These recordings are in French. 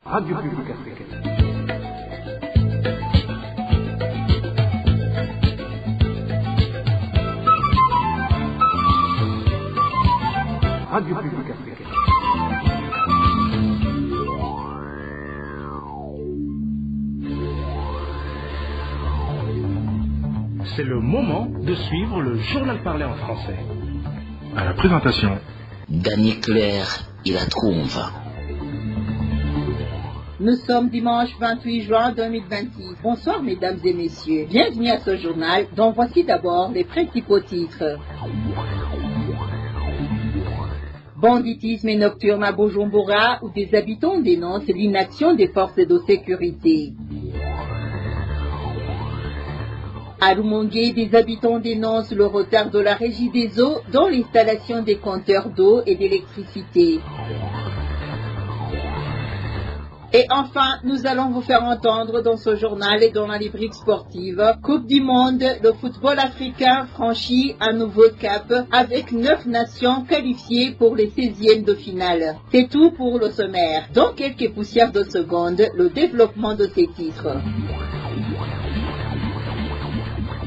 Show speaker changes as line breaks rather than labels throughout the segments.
Radio Publique Africaine. Radio Publique Africaine.
C'est le moment de suivre le journal parlé en français.
À la présentation,
Dany Claire et la Trouve.
Nous sommes dimanche 28 juin 2026. Bonsoir mesdames et messieurs. Bienvenue à ce journal dont voici d'abord les principaux titres. Banditisme nocturne à Bujumbura où des habitants dénoncent l'inaction des forces de sécurité. À Rumongue, des habitants dénoncent le retard de la Régie des eaux dans l'installation des compteurs d'eau et d'électricité. Et enfin, nous allons vous faire entendre dans ce journal et dans la rubrique sportive, Coupe du Monde, le football africain franchit un nouveau cap avec 9 nations qualifiées pour les 16e de finale. C'est tout pour le sommaire. Dans quelques poussières de secondes, le développement de ces titres.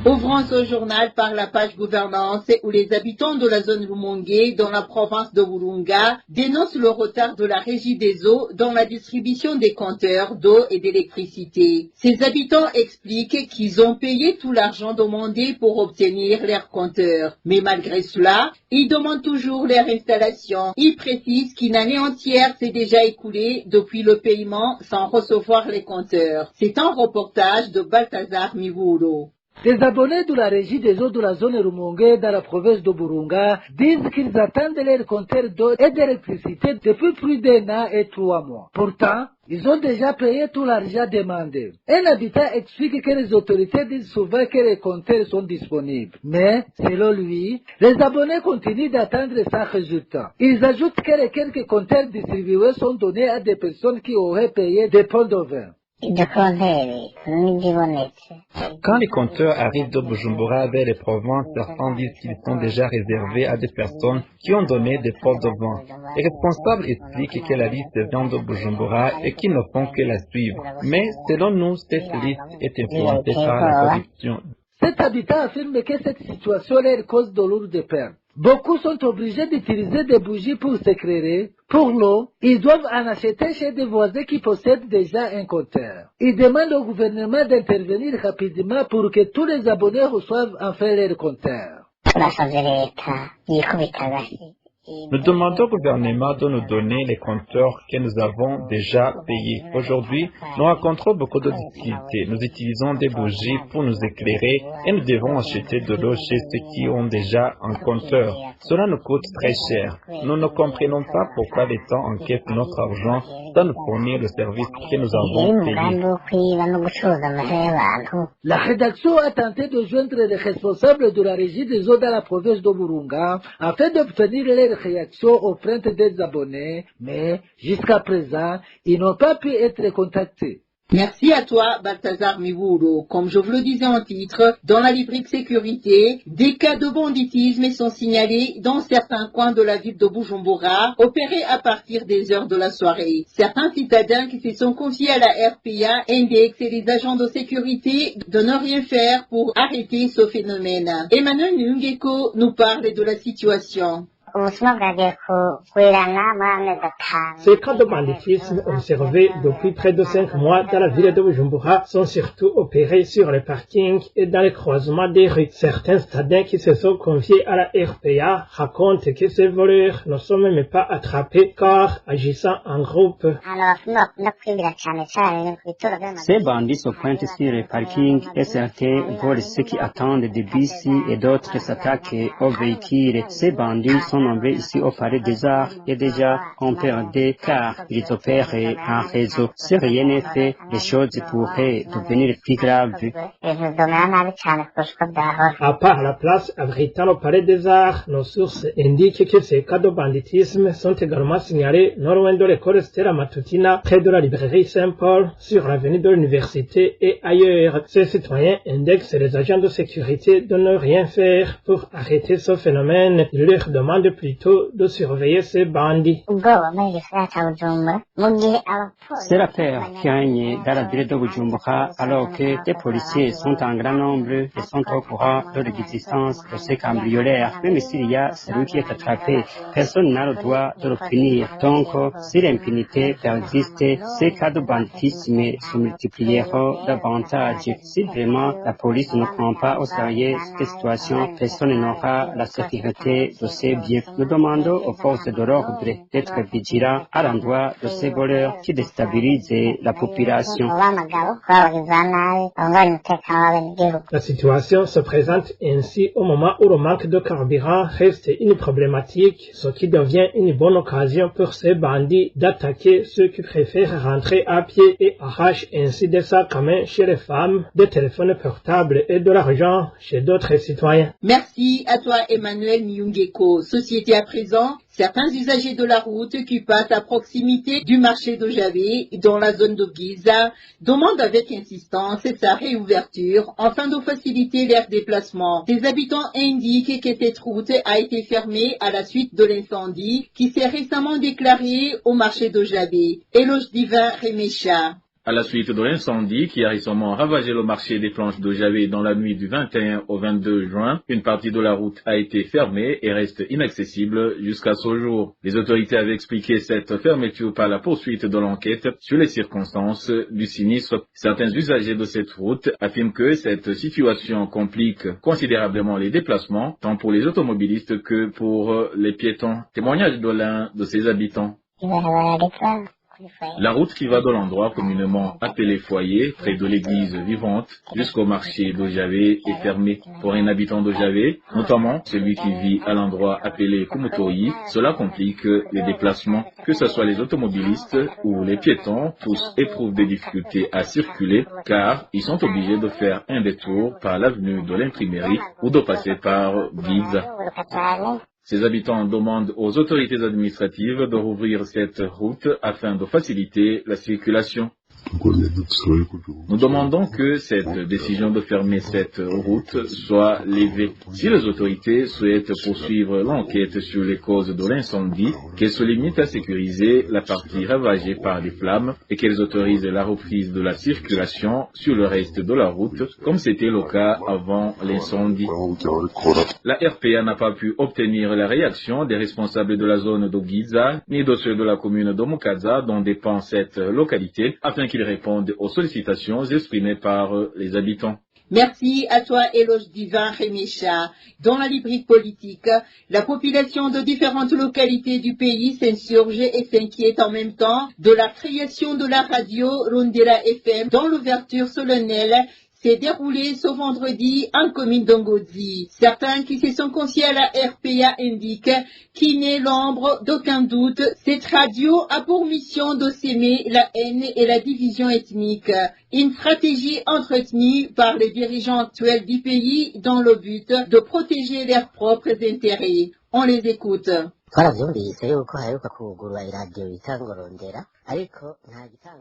Ouvrons ce journal par la page gouvernance où les habitants de la zone Rumongue, dans la province de Burunga, dénoncent le retard de la Régie des eaux dans la distribution des compteurs d'eau et d'électricité. Ces habitants expliquent qu'ils ont payé tout l'argent demandé pour obtenir leurs compteurs. Mais malgré cela, ils demandent toujours leur installation. Ils précisent qu'une année entière s'est déjà écoulée depuis le paiement sans recevoir les compteurs. C'est un reportage de Balthazar Mivuro.
Les abonnés de la Régie des eaux de la zone Rumongue dans la province de Burunga disent qu'ils attendent leur compteur d'eau et d'électricité depuis plus d'1 an et 3 mois. Pourtant, ils ont déjà payé tout l'argent demandé. Un habitant explique que les autorités disent souvent que les compteurs sont disponibles. Mais, selon lui, les abonnés continuent d'attendre sans résultat. Ils ajoutent que les quelques compteurs distribués sont donnés à des personnes qui auraient payé des pots de vin.
Quand les compteurs arrivent de Bujumbura vers les provinces, certains disent qu'ils sont déjà réservés à des personnes qui ont donné des pots de vin. Les responsables expliquent que la liste vient de Bujumbura et qu'ils ne font que la suivre. Mais selon nous, cette liste est influencée par la corruption.
Cet habitant affirme que cette situation leur cause de lourdes pertes. Beaucoup sont obligés d'utiliser des bougies pour s'éclairer. Pour l'eau, ils doivent en acheter chez des voisins qui possèdent déjà un compteur. Ils demandent au gouvernement d'intervenir rapidement pour que tous les abonnés reçoivent enfin leur compteur.
Nous demandons au gouvernement de nous donner les compteurs que nous avons déjà payés. Aujourd'hui, nous rencontrons beaucoup de difficultés. Nous utilisons des bougies pour nous éclairer et nous devons acheter de l'eau chez ceux qui ont déjà un compteur. Cela nous coûte très cher. Nous ne comprenons pas pourquoi l'État encaisse notre argent sans nous fournir le service que nous avons payé.
La rédaction a tenté de joindre les responsables de la Régie des eaux dans la province de Burunga afin d'obtenir leur réaction aux plaintes des abonnés, mais jusqu'à présent, ils n'ont pas pu être contactés.
Merci à toi, Balthazar Mivuro. Comme je vous le disais en titre, dans la rubrique sécurité, des cas de banditisme sont signalés dans certains coins de la ville de Bujumbura, opérés à partir des heures de la soirée. Certains citadins qui se sont confiés à la RPA indexent les agents de sécurité de ne rien faire pour arrêter ce phénomène. Emmanuel Ngeko nous parle de la situation.
Ces cas de banditisme observés depuis près de 5 mois dans la ville de Bujumbura sont surtout opérés sur les parkings et dans les croisements des rues. Certains citadins qui se sont confiés à la RPA racontent que ces voleurs ne sont même pas attrapés car agissant en groupe.
Ces bandits se pointent sur les parkings et certains volent ceux qui attendent des bus et d'autres s'attaquent aux véhicules. Ces bandits sont nombreux ici au Palais des Arts et déjà compréhendés car ils opèrent en réseau. Si rien n'est fait, les choses pourraient devenir plus graves.
À part la place abritant le Palais des Arts, nos sources indiquent que ces cas de banditisme sont également signalés non loin de l'école Stella Matutina, près de la librairie Saint-Paul, sur l'avenue de l'université et ailleurs. Ces citoyens indexent les agents de sécurité de ne rien faire pour arrêter ce phénomène. Ils leur demandent plutôt de surveiller ces bandits.
C'est la peur qui règne dans la ville de Bujumbura alors que des policiers sont en grand nombre et sont au courant de l'existence de ces cambrioleurs. Même s'il y a celui qui est attrapé, personne n'a le droit de le punir. Donc, si l'impunité persiste, ces cas de banditisme se multiplieront davantage. Si vraiment la police ne prend pas au sérieux cette situation, personne n'aura la sécurité de ses biens. Nous demandons aux forces de l'ordre d'être vigilants à l'endroit de ces voleurs qui déstabilisent la population.
La situation se présente ainsi au moment où le manque de carburant reste une problématique, ce qui devient une bonne occasion pour ces bandits d'attaquer ceux qui préfèrent rentrer à pied et arrachent ainsi des sacs à main chez les femmes, des téléphones portables et de l'argent chez d'autres citoyens.
Merci à toi Emmanuel Nyungeko. Société à présent, certains usagers de la route qui passent à proximité du marché d'Ojabé dans la zone de Giza demandent avec insistance sa réouverture afin de faciliter leur déplacement. Des habitants indiquent que cette route a été fermée à la suite de l'incendie qui s'est récemment déclaré au marché d'Ojabé. Éloge Divin Remécha.
À la suite de l'incendie qui a récemment ravagé le marché des planches d'Ojabé dans la nuit du 21 au 22 juin, une partie de la route a été fermée et reste inaccessible jusqu'à ce jour. Les autorités avaient expliqué cette fermeture par la poursuite de l'enquête sur les circonstances du sinistre. Certains usagers de cette route affirment que cette situation complique considérablement les déplacements, tant pour les automobilistes que pour les piétons. Témoignage de l'un de ses habitants. La route qui va de l'endroit communément appelé Foyer, près de l'église vivante, jusqu'au marché d'Ojabé est fermée. Pour un habitant d'Ojabé, notamment celui qui vit à l'endroit appelé Kumutoyi, cela complique les déplacements. Que ce soit les automobilistes ou les piétons, tous éprouvent des difficultés à circuler car ils sont obligés de faire un détour par l'avenue de l'imprimerie ou de passer par Giza. Ces habitants demandent aux autorités administratives de rouvrir cette route afin de faciliter la circulation. Nous demandons que cette décision de fermer cette route soit levée. Si les autorités souhaitent poursuivre l'enquête sur les causes de l'incendie, qu'elles se limitent à sécuriser la partie ravagée par les flammes et qu'elles autorisent la reprise de la circulation sur le reste de la route, comme c'était le cas avant l'incendie. La RPA n'a pas pu obtenir la réaction des responsables de la zone de Giza, ni de ceux de la commune de Mukaza, dont dépend cette localité, afin qu'ils répondent aux sollicitations exprimées par les habitants.
Merci à toi, Éloge Divin Remécha. Dans la librairie politique, la population de différentes localités du pays s'insurge et s'inquiète en même temps de la création de la radio Rondera FM, dont l'ouverture solennelle s'est déroulée ce vendredi en commune d'Ongozi. Certains qui se sont confiés à la RPA indiquent qu'il n'est l'ombre d'aucun doute. Cette radio a pour mission de s'aimer la haine et la division ethnique. Une stratégie entretenue par les dirigeants actuels du pays dans le but de protéger leurs propres intérêts. On les écoute.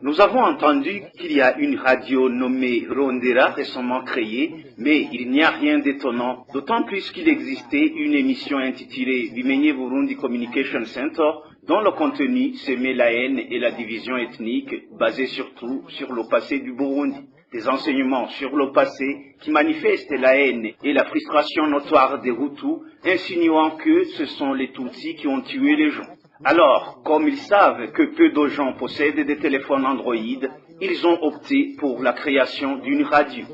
Nous avons entendu qu'il y a une radio nommée Rondera récemment créée, mais il n'y a rien d'étonnant, d'autant plus qu'il existait une émission intitulée Bimenye Burundi Communication Center, dont le contenu semait la haine et la division ethnique, basée surtout sur le passé du Burundi. Des enseignements sur le passé qui manifestent la haine et la frustration notoire des Hutus, insinuant que ce sont les Tutsis qui ont tué les gens. Alors, comme ils savent que peu de gens possèdent des téléphones Android, ils ont opté pour la création d'une radio.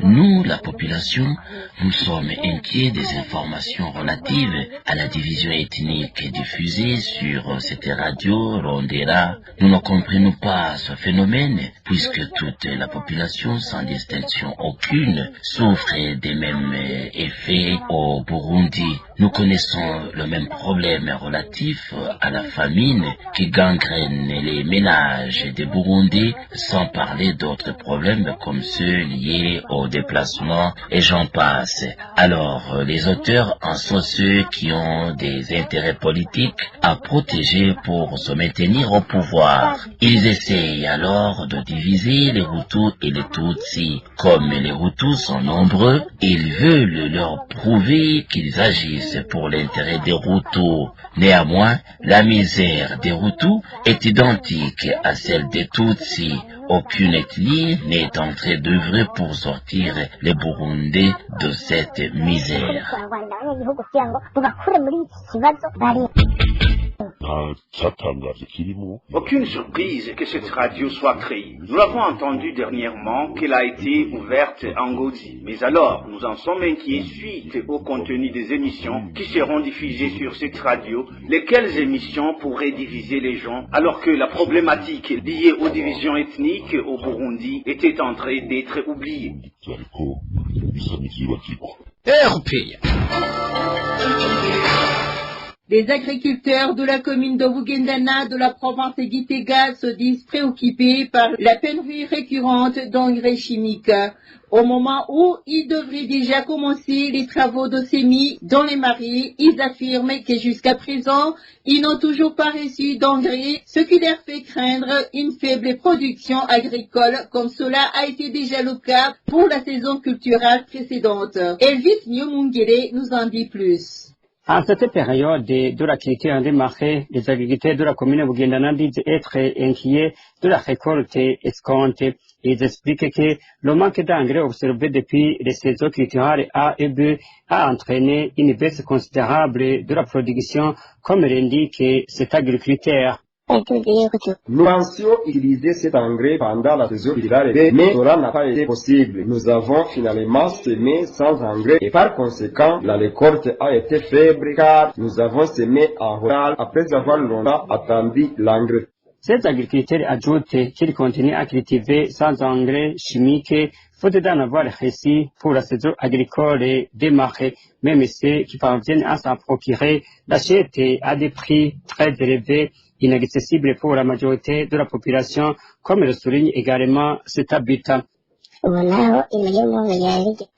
Nous, la population, nous sommes inquiets des informations relatives à la division ethnique diffusée sur cette radio Rondera. Nous ne comprenons pas ce phénomène puisque toute la population, sans distinction aucune, souffre des mêmes effets au Burundi. Nous connaissons le même problème relatif à la famine qui gangrène les ménages des Burundais, sans parler d'autres problèmes comme ceux liés au au déplacement, et j'en passe. Alors, les auteurs en sont ceux qui ont des intérêts politiques à protéger pour se maintenir au pouvoir. Ils essayent alors de diviser les Hutus et les Tutsis. Comme les Hutus sont nombreux, ils veulent leur prouver qu'ils agissent pour l'intérêt des Hutus. Néanmoins, la misère des Hutus est identique à celle des Tutsis. Aucune ethnie n'est en train d'œuvrer pour sortir les Burundais de cette misère.
Aucune surprise que cette radio soit créée. Nous l'avons entendu dernièrement qu'elle a été ouverte en Gaudi. Mais alors, nous en sommes inquiets suite au contenu des émissions qui seront diffusées sur cette radio. Lesquelles émissions pourraient diviser les gens alors que la problématique liée aux divisions ethniques au Burundi était en train d'être oubliée.
Les agriculteurs de la commune de Bugendana de la province de Gitega se disent préoccupés par la pénurie récurrente d'engrais chimiques. Au moment où ils devraient déjà commencer les travaux de semis dans les marais, ils affirment que jusqu'à présent, ils n'ont toujours pas reçu d'engrais, ce qui leur fait craindre une faible production agricole, comme cela a été déjà le cas pour la saison culturelle précédente. Elvis Nyomungere nous en dit plus.
En cette période de la culture des marais, les agriculteurs de la commune de Bugendana disent être inquiets de la récolte escomptée. Ils expliquent que le manque d'engrais observé depuis les saisons culturelles A et B a entraîné une baisse considérable de la production, comme l'indique cet agriculteur.
Nous pensions utiliser cet engrais pendant la saison culturelle, mais cela n'a pas été possible. Nous avons finalement semé sans engrais et par conséquent, la récolte a été faible car nous avons semé en retard après avoir longtemps attendu l'engrais.
Ces agriculteurs ajoutent qu'ils continuent à cultiver sans engrais chimiques, faute d'en avoir réussi pour la saison agricole des marais. Même ceux qui parviennent à s'en procurer l'achètent à des prix très élevés, inaccessible pour la majorité de la population, comme le souligne également cet habitant.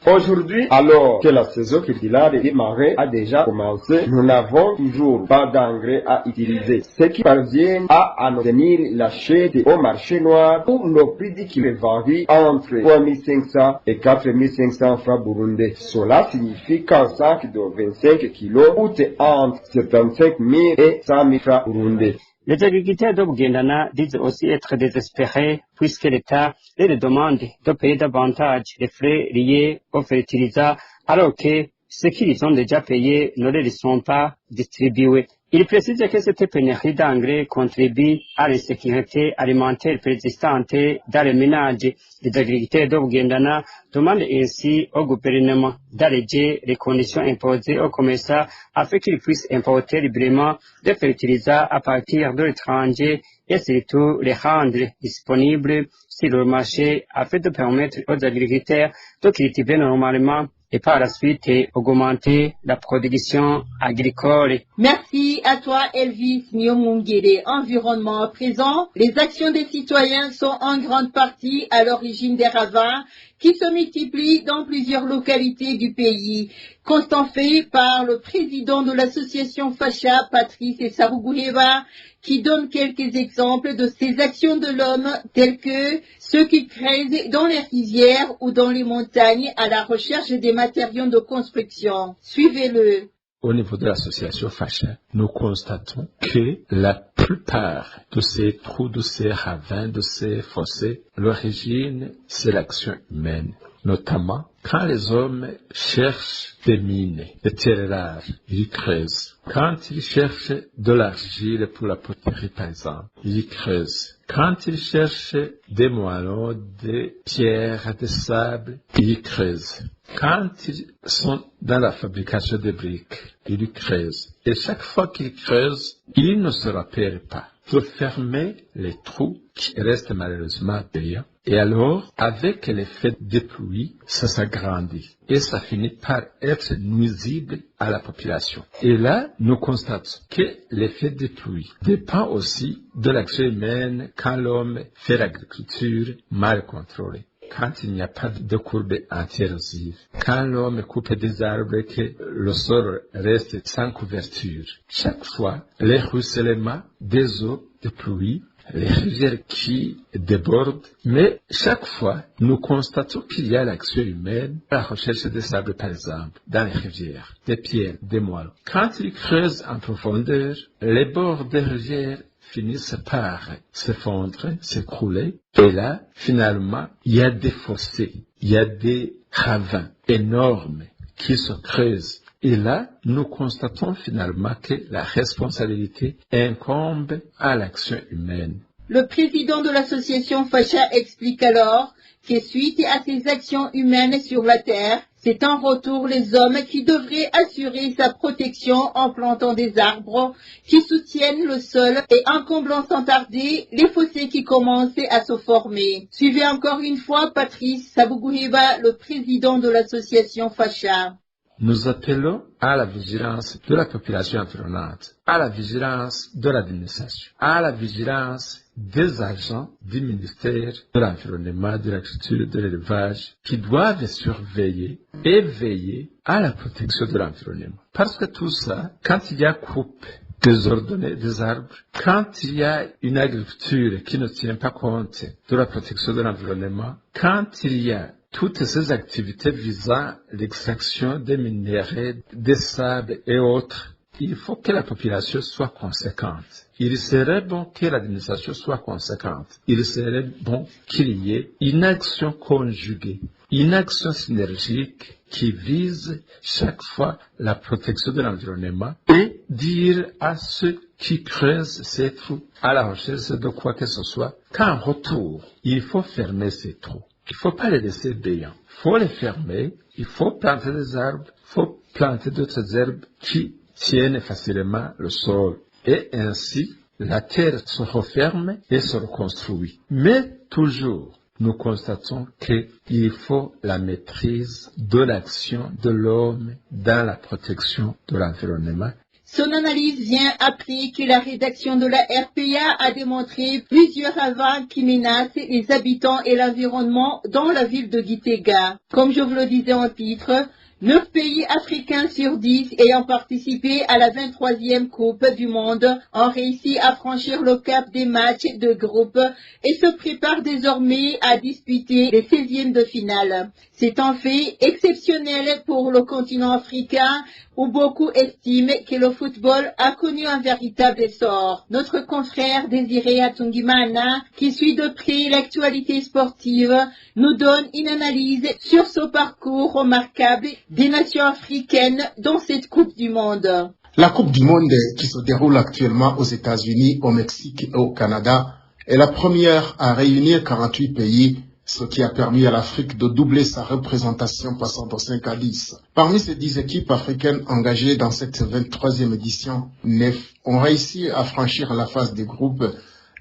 Aujourd'hui, alors que la saison culturelle des marais a déjà commencé, nous n'avons toujours pas d'engrais à utiliser. Ceux qui parviennent à en obtenir l'achètent au marché noir où nos prix du kilo varient entre 3500 et 4500 francs burundais. Cela signifie qu'un sac de 25 kilos coûte entre 75 000 et 100 000 francs burundais.
Les agriculteurs de Bugendana disent aussi être désespérés puisque l'État les demande de payer davantage les frais liés aux fertilisants alors que ceux qu'ils ont déjà payés ne les sont pas distribués. Il précise que cette pénurie d'engrais contribue à l'insécurité alimentaire persistante dans les ménages. Les agriculteurs de Bugendana demandent ainsi au gouvernement d'alléger les conditions imposées aux commerçants afin qu'ils puissent importer librement des fertilisants à partir de l'étranger et surtout les rendre disponibles sur le marché afin de permettre aux agriculteurs de cultiver normalement et par la suite augmenter la production agricole.
Merci à toi Elvis Nyomungere. Environnement à présent, les actions des citoyens sont en grande partie à l'origine des ravins qui se multiplient dans plusieurs localités du pays. Constat fait par le président de l'association Facha, Patrice Saruguheva, qui donne quelques exemples de ces actions de l'homme, tels que ceux qui creusent dans les rizières ou dans les montagnes à la recherche des matériaux de construction. Suivez-le.
Au niveau de l'association Facha, nous constatons que la plupart de ces trous, de ces ravins, de ces fossés, l'origine, c'est l'action humaine. Notamment, quand les hommes cherchent des mines, des terres rares, ils creusent. Quand ils cherchent de l'argile pour la poterie, par exemple, ils creusent. Quand ils cherchent des moellons, des pierres, des sables, ils creusent. Quand ils sont dans la fabrication des briques, ils creusent. Et chaque fois qu'ils creusent, ils ne se rappellent pas de fermer les trous qui restent malheureusement payants. Et alors, avec l'effet des pluies, ça s'agrandit. Et ça finit par être nuisible à la population. Et là, nous constatons que l'effet des pluies dépend aussi de l'action humaine quand l'homme fait l'agriculture mal contrôlée. quand il n'y a pas de courbe anti-érosive, quand l'homme coupe des arbres et que le sol reste sans couverture. Chaque fois, les ruissellements des eaux de pluie, les rivières qui débordent, mais chaque fois, nous constatons qu'il y a l'action humaine, la recherche des sables par exemple, dans les rivières, des pierres, des moellons. Quand ils creusent en profondeur, les bords des rivières finissent par s'effondrer, s'écrouler, et là, finalement, il y a des fossés, il y a des ravins énormes qui se creusent. Et là, nous constatons finalement que la responsabilité incombe à l'action humaine.
Le président de l'association Facha explique alors que suite à ces actions humaines sur la terre, c'est en retour les hommes qui devraient assurer sa protection en plantant des arbres qui soutiennent le sol et en comblant sans tarder les fossés qui commençaient à se former. Suivez encore une fois Patrice Sabouguhiba, le président de l'association Facha.
Nous appelons à la vigilance de la population environnante, à la vigilance de l'administration, à la vigilance des agents du ministère de l'Environnement, de l'Agriculture et de l'Élevage qui doivent surveiller et veiller à la protection de l'environnement. Parce que tout ça, quand il y a coupe désordonnée des arbres, quand il y a une agriculture qui ne tient pas compte de la protection de l'environnement, quand il y a toutes ces activités visant l'extraction des minéraux, des sables et autres, il faut que la population soit conséquente. Il serait bon que l'administration soit conséquente. Il serait bon qu'il y ait une action conjuguée, une action synergique qui vise chaque fois la protection de l'environnement et dire à ceux qui creusent ces trous à la recherche de quoi que ce soit qu'en retour, il faut fermer ces trous. Il ne faut pas les laisser béants. Il faut les fermer, il faut planter des arbres, il faut planter d'autres herbes qui tiennent facilement le sol. Et ainsi, la terre se referme et se reconstruit. Mais toujours, nous constatons qu'il faut la maîtrise de l'action de l'homme dans la protection de l'environnement.
Son analyse vient après que la rédaction de la RPA a démontré plusieurs avants qui menacent les habitants et l'environnement dans la ville de Gitega. Comme je vous le disais en titre, 9 pays africains sur 10 ayant participé à la 23e Coupe du Monde ont réussi à franchir le cap des matchs de groupe et se préparent désormais à disputer les 16e de finale. C'est un fait exceptionnel pour le continent africain où beaucoup estiment que le football a connu un véritable essor. Notre confrère Désiré Atungimana, qui suit de près l'actualité sportive, nous donne une analyse sur ce parcours remarquable des nations africaines dans cette Coupe du Monde.
La Coupe du Monde qui se déroule actuellement aux États-Unis, au Mexique et au Canada est la première à réunir 48 pays, ce qui a permis à l'Afrique de doubler sa représentation passant de 5 à 10. Parmi ces 10 équipes africaines engagées dans cette 23e édition, 9 ont réussi à franchir la phase des groupes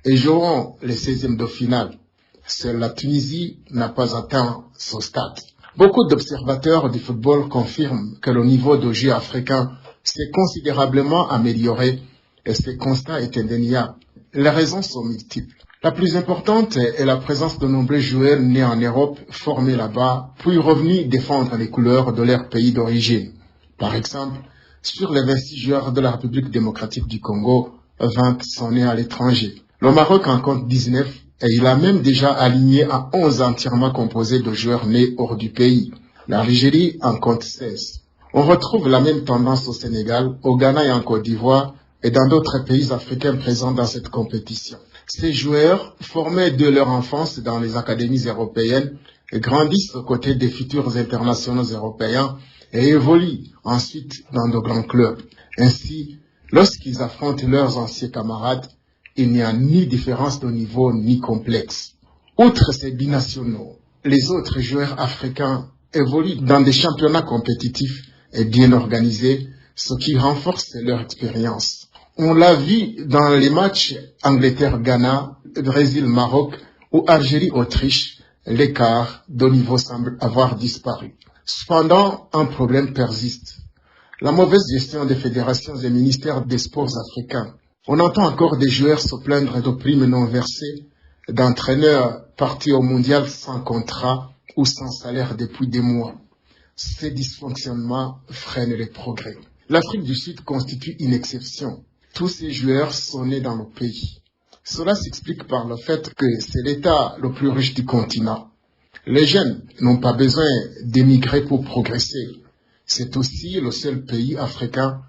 et joueront les 16e de finale. Seule la Tunisie n'a pas atteint ce stade. Beaucoup d'observateurs du football confirment que le niveau de jeu africain s'est considérablement amélioré et ce constat est indéniable. Les raisons sont multiples. La plus importante est la présence de nombreux joueurs nés en Europe, formés là-bas, puis revenus défendre les couleurs de leur pays d'origine. Par exemple, sur les 26 joueurs de la République démocratique du Congo, 20 sont nés à l'étranger. Le Maroc en compte 19 et il a même déjà aligné à 11 entièrement composés de joueurs nés hors du pays. L'Algérie en compte 16. On retrouve la même tendance au Sénégal, au Ghana et en Côte d'Ivoire et dans d'autres pays africains présents dans cette compétition. Ces joueurs, formés de leur enfance dans les académies européennes, grandissent aux côtés des futurs internationaux européens et évoluent ensuite dans de grands clubs. Ainsi, lorsqu'ils affrontent leurs anciens camarades, il n'y a ni différence de niveau ni complexe. Outre ces binationaux, les autres joueurs africains évoluent dans des championnats compétitifs et bien organisés, ce qui renforce leur expérience. On l'a vu dans les matchs Angleterre-Ghana, Brésil-Maroc ou Algérie-Autriche, l'écart de niveau semble avoir disparu. Cependant, un problème persiste. La mauvaise gestion des fédérations et ministères des sports africains. On entend encore des joueurs se plaindre de primes non versées, d'entraîneurs partis au mondial sans contrat ou sans salaire depuis des mois. Ces dysfonctionnements freinent les progrès. L'Afrique du Sud constitue une exception. Tous ces joueurs sont nés dans le pays. Cela s'explique par le fait que c'est l'État le plus riche du continent. Les jeunes n'ont pas besoin d'émigrer pour progresser. C'est aussi le seul pays africain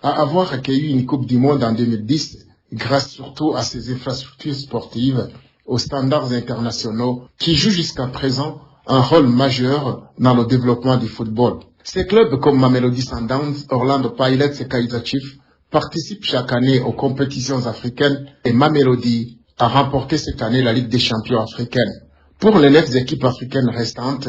à avoir accueilli une Coupe du Monde en 2010 grâce surtout à ses infrastructures sportives aux standards internationaux qui jouent jusqu'à présent un rôle majeur dans le développement du football. Ces clubs comme Mamelodi Sundowns, Orlando Pirates et Kaizer Chiefs participent chaque année aux compétitions africaines et Mamelodi a remporté cette année la Ligue des champions africaine. Pour les 9 équipes africaines restantes,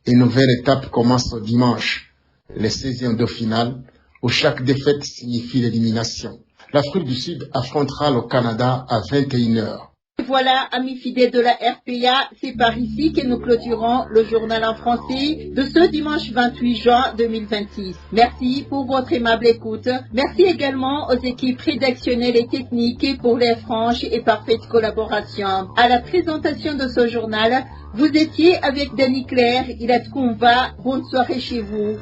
une nouvelle étape commence dimanche, les 16e de finale, où chaque défaite signifie l'élimination. L'Afrique du Sud affrontera le Canada à 21h.
Voilà, amis fidèles de la RPA, c'est par ici que nous clôturons le journal en français de ce dimanche 28 juin 2026. Merci pour votre aimable écoute. Merci également aux équipes rédactionnelles et techniques pour leur franche et parfaite collaboration. À la présentation de ce journal, vous étiez avec Danny Claire, Ilat Koumba. Bonne soirée chez vous.